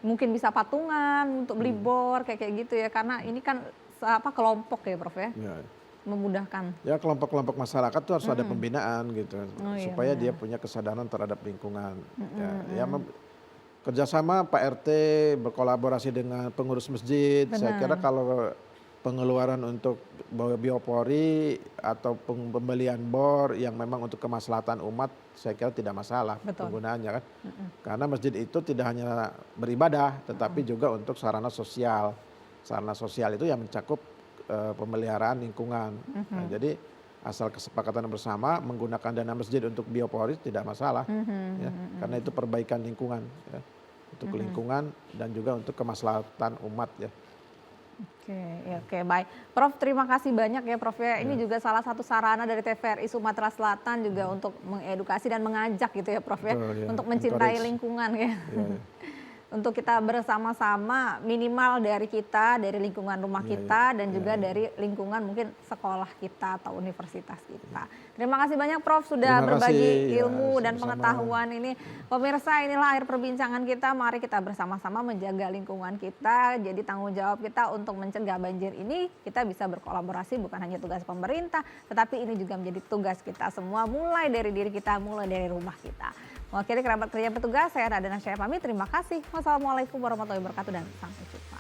mungkin bisa patungan untuk beli bor kayak gitu ya, karena ini kan kelompok ya Prof ya, Ya. memudahkan. Ya kelompok-kelompok masyarakat tuh harus ada pembinaan gitu, Oh, iya, supaya benar. dia punya kesadaran terhadap lingkungan. Kerjasama Pak RT berkolaborasi dengan pengurus masjid. Saya kira kalau pengeluaran untuk biopori atau pembelian bor yang memang untuk kemaslahatan umat, saya kira tidak masalah penggunaannya kan. Karena masjid itu tidak hanya beribadah, tetapi juga untuk sarana sosial. Sarana sosial itu yang mencakup pemeliharaan lingkungan. Nah, jadi asal kesepakatan bersama menggunakan dana masjid untuk biopori tidak masalah, ya, karena itu perbaikan lingkungan, ya, untuk lingkungan dan juga untuk kemaslahatan umat ya. Oke, baik. Prof, terima kasih banyak ya Prof ya. Ini juga salah satu sarana dari TVRI Sumatera Selatan juga untuk mengedukasi dan mengajak gitu ya Prof ya, Betul, ya. untuk mencintai Encourage. lingkungan ya. Ya. Untuk kita bersama-sama minimal dari kita, dari lingkungan rumah kita dan juga dari lingkungan mungkin sekolah kita atau universitas kita. Terima kasih banyak Prof sudah Terima berbagi kasih, ya, ilmu dan sama-sama. pengetahuan ini. Pemirsa, inilah akhir perbincangan kita. Mari kita bersama-sama menjaga lingkungan kita. Jadi tanggung jawab kita untuk mencegah banjir ini kita bisa berkolaborasi, bukan hanya tugas pemerintah, tetapi ini juga menjadi tugas kita semua, mulai dari diri kita, mulai dari rumah kita. Mewakili kerabat kerja petugas, saya Radana Syah pamit. Terima kasih. Wassalamualaikum warahmatullahi wabarakatuh dan sampai jumpa.